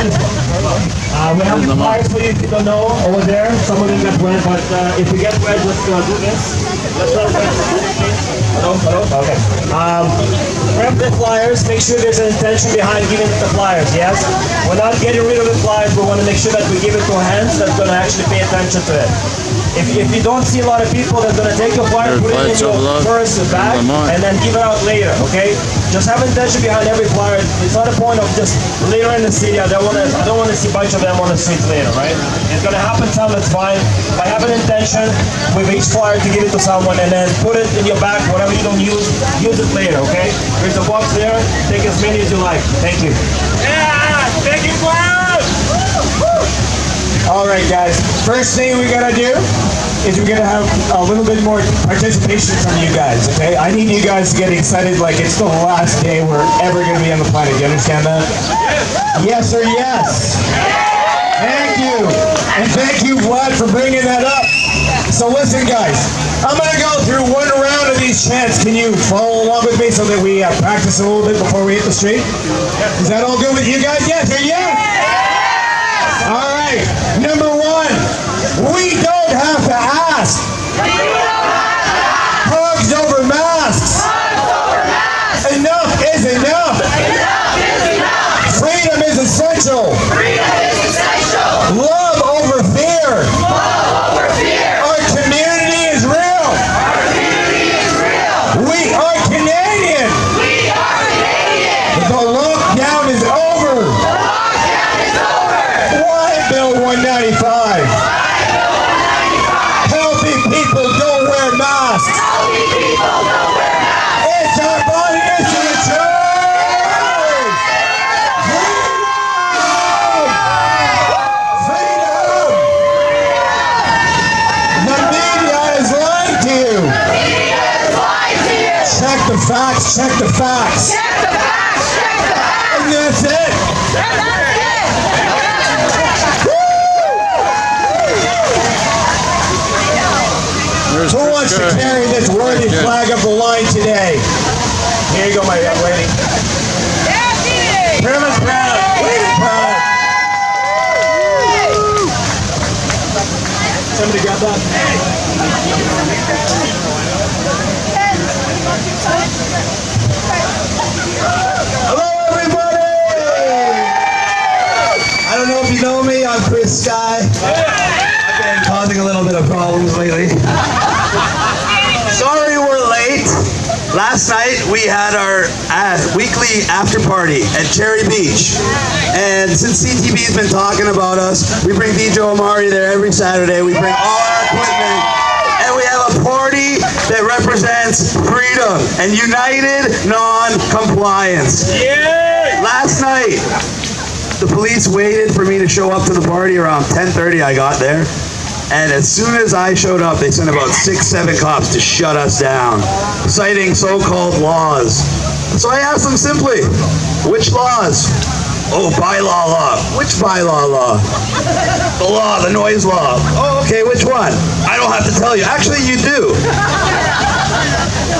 We have the flyers for you if you don't know over there. Some of them got wet, but if you get wet, just do this. Let's not wet. Hello? Okay. Grab the flyers. Make sure there's an intention behind giving the flyers, yes? We're not getting rid of the flyers. We want to make sure that we give it to hands that's going to actually pay attention to it. If you don't see a lot of people that's going to take your flyer, put it in your purse, bag, and then give it out later, okay? Just have intention behind every flyer. It's not a point of just later in the city. I don't want to see a bunch of them on the streets later, right? It's going to happen some, that's fine. But have an intention with each flyer to give it to someone and then put it in your bag, whatever you don't use it later, okay? There's a box there. Take as many as you like. Thank you. Yeah! Thank you, flyers! All right, guys. First thing we gotta do is we're gonna have a little bit more participation from you guys, okay? I need you guys to get excited like it's the last day we're ever gonna be on the planet. Do you understand that? Yes or yes? Thank you. And thank you, Vlad, for bringing that up. So listen, guys. I'm gonna go through one round of these chants. Can you follow along with me so that we practice a little bit before we hit the street? Is that all good with you guys? Yes or yes? All right, number one, we don't have to ask. Hugs over masks. Enough is enough. Freedom is essential. Love over fear. Our community is real. We are Canadian. The lockdown is over. Bill 195. Healthy people don't wear masks. It's our body, it's your choice. Freedom. The media is lying to you. Check the facts, check the facts. And that's it. Who wants to carry this worthy flag of the line today? Here you go, my young lady. Prim and proud. Lady proud. Somebody grab that. Hello, everybody. I don't know if you know me. I'm Chris Sky. I've been causing a little bit of problems lately. Sorry we're late. Last night we had our weekly after party at Cherry Beach. And since CTV's been talking about us, we bring DJ Omari there every Saturday. We bring all our equipment. And we have a party that represents freedom and united non-compliance. Yeah! Last night, the police waited for me to show up to the party around 10:30. I got there. And as soon as I showed up, they sent about 6-7 cops to shut us down, citing so-called laws. So I asked them simply, which laws? Oh, bylaw law. Which bylaw law? The noise law. Oh, okay, which one? I don't have to tell you. Actually, you do.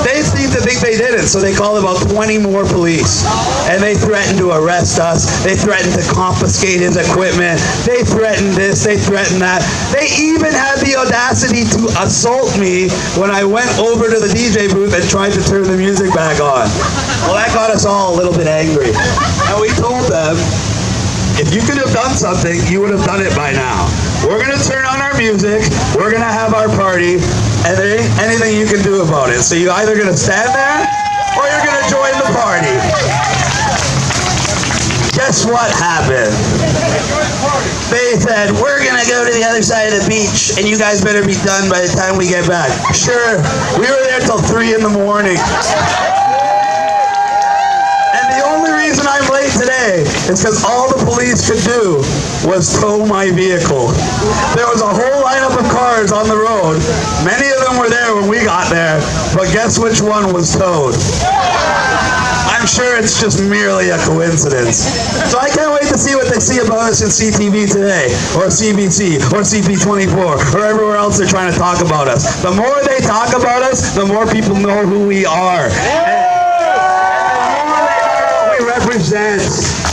They seem to think they did it, so they called about 20 more police. And they threatened to arrest us. They threatened to confiscate his equipment. They threatened this, they threatened that. They even had the audacity to assault me when I went over to the DJ booth and tried to turn the music back on. Well, that got us all a little bit angry. And we told them, if you could have done something, you would have done it by now. We're going to turn on our music, we're going to have our party, and there ain't anything you can do about it. So you're either going to stand there, or you're going to join the party. Guess what happened? They said, we're going to go to the other side of the beach, and you guys better be done by the time we get back. Sure, we were there till 3 in the morning. reason I'm late today is because all the police could do was tow my vehicle. There was a whole lineup of cars on the road. Many of them were there when we got there, but guess which one was towed? I'm sure it's just merely a coincidence. So I can't wait to see what they see about us in CTV today, or CBC, or CP24, or everywhere else they're trying to talk about us. The more they talk about us, the more people know who we are. And the more they know what we represent.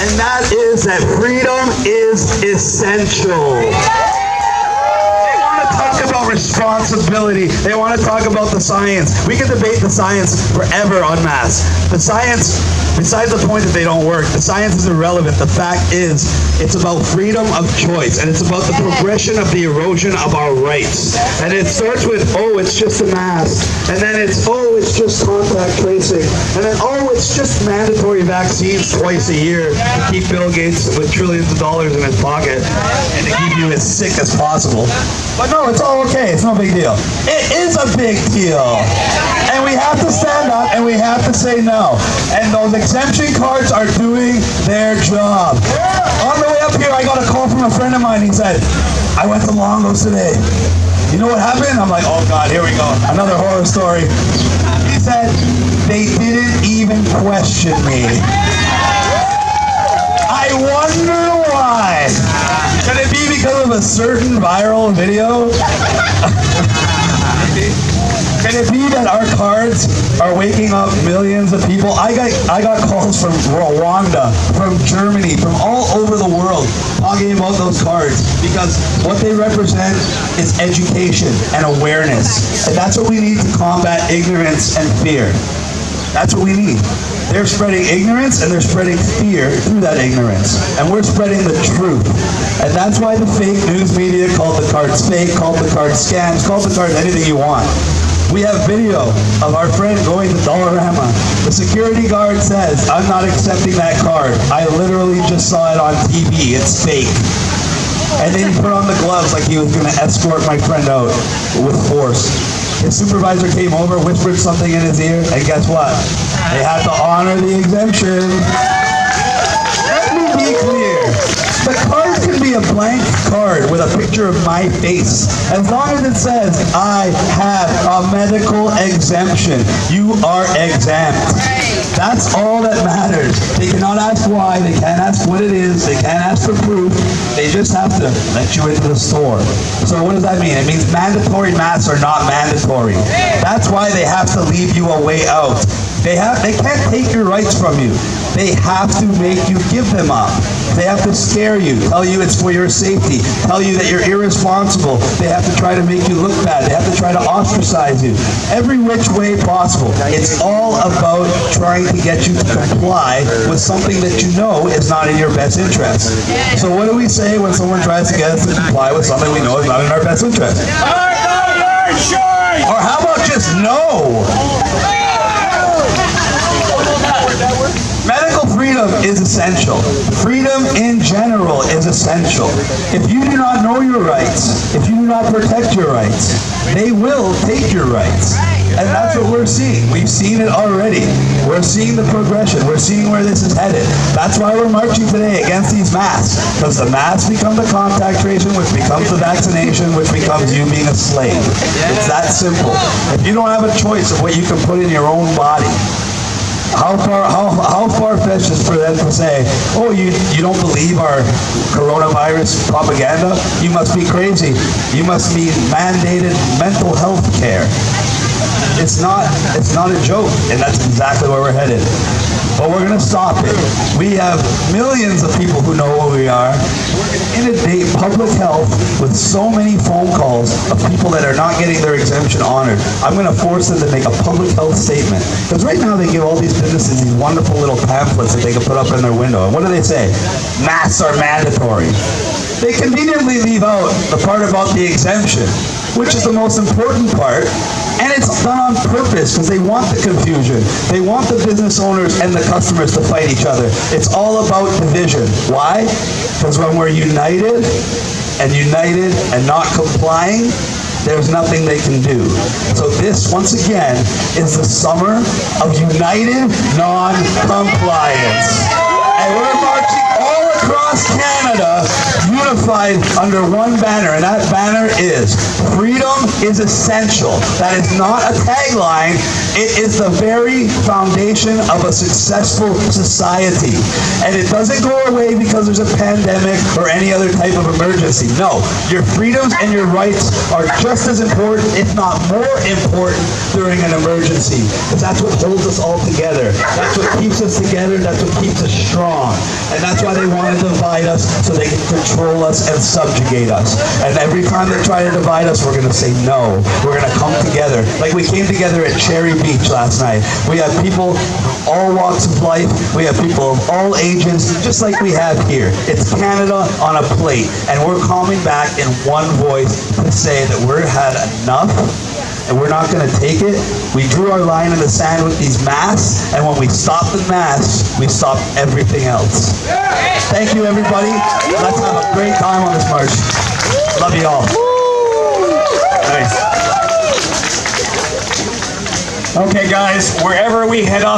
and that is that freedom is essential. They want to talk about responsibility. They want to talk about the science. We can debate the science forever on masks. The science, besides the point that they don't work, the science is irrelevant. The fact is, it's about freedom of choice, and it's about the progression of the erosion of our rights. And it starts with, oh, it's just a mask, and then it's, oh, it's just contact tracing, and then, oh, it's just mandatory vaccines twice a year to keep Bill Gates with trillions of dollars in his pocket and to keep you as sick as possible. But no, it's all okay. It's no big deal. It is a big deal. And we have to stand up and we have to say no. And those exemption cards are doing their job. On the way up here, I got a call from a friend of mine. He said, I went to Longo's today. You know what happened? I'm like, oh God, here we go. Another horror story. He said, they didn't even question me. I wonder why. Could it be because of a certain viral video? Can it be that our cards are waking up millions of people? I got calls from Rwanda, from Germany, from all over the world talking about those cards because what they represent is education and awareness. And that's what we need to combat ignorance and fear. That's what we need. They're spreading ignorance and they're spreading fear through that ignorance. And we're spreading the truth. And that's why the fake news media called the cards fake, called the cards scams, called the cards anything you want. We have video of our friend going to Dollarama. The security guard says, I'm not accepting that card. I literally just saw it on TV. It's fake. And then he put on the gloves like he was going to escort my friend out with force. His supervisor came over, whispered something in his ear, and guess what? They had to honor the exemption. Let me be clear. The card can be a blank card with a picture of my face. As long as it says, I have a medical exemption, you are exempt. That's all that matters. They cannot ask why, they can't ask what it is, they can't ask for proof. They just have to let you into the store. So what does that mean? It means mandatory masks are not mandatory. That's why they have to leave you a way out. They can't take your rights from you. They have to make you give them up. They have to scare you, tell you it's for your safety, tell you that you're irresponsible. They have to try to make you look bad. They have to try to ostracize you. Every which way possible. It's all about trying to get you to comply with something that you know is not in your best interest. So what do we say when someone tries to get us to comply with something we know is not in our best interest? Or how about just no? Medical freedom is essential. Freedom in general is essential. If you do not know your rights, if you do not protect your rights, they will take your rights. And that's what we're seeing. We've seen it already. We're seeing the progression. We're seeing where this is headed. That's why we're marching today against these masks. Because the masks become the contact tracing, which becomes the vaccination, which becomes you being a slave. It's that simple. If you don't have a choice of what you can put in your own body, how far-fetched is for them to say, oh, you don't believe our coronavirus propaganda? You must be crazy. You must be mandated mental health care. It's not a joke, and that's exactly where we're headed. But we're going to stop it. We have millions of people who know who we are. We're going to inundate public health with so many phone calls of people that are not getting their exemption honored. I'm going to force them to make a public health statement. Because right now they give all these businesses these wonderful little pamphlets that they can put up in their window. And what do they say? Masks are mandatory. They conveniently leave out the part about the exemption, which is the most important part. And it's done on purpose because they want the confusion. They want the business owners and the customers to fight each other. It's all about division. Why? Because when we're united and not complying, there's nothing they can do. So this, once again, is the summer of united non-compliance. And we're marching all across Canada, unified under one banner, and that banner is freedom is essential. That is not a tagline, It is the very foundation of a successful society. And it doesn't go away because there's a pandemic or any other type of emergency. No, your freedoms and your rights are just as important, if not more important, during an emergency. Because that's what holds us all together. That's what keeps us together. That's what keeps us strong. And that's why they want to divide us, so they can control us and subjugate us. And every time they try to divide us, we're going to say no. We're going to come together. Like we came together at Cherry Beach last night. We have people from all walks of life. We have people of all ages, just like we have here. It's Canada on a plate. And we're coming back in one voice to say that we've had enough and we're not going to take it. We drew our line in the sand with these masks, and when we stop the masks, we stop everything else. Thank you, everybody. Let's have a great time on this march. Love you all. Nice. Okay, guys, wherever we head off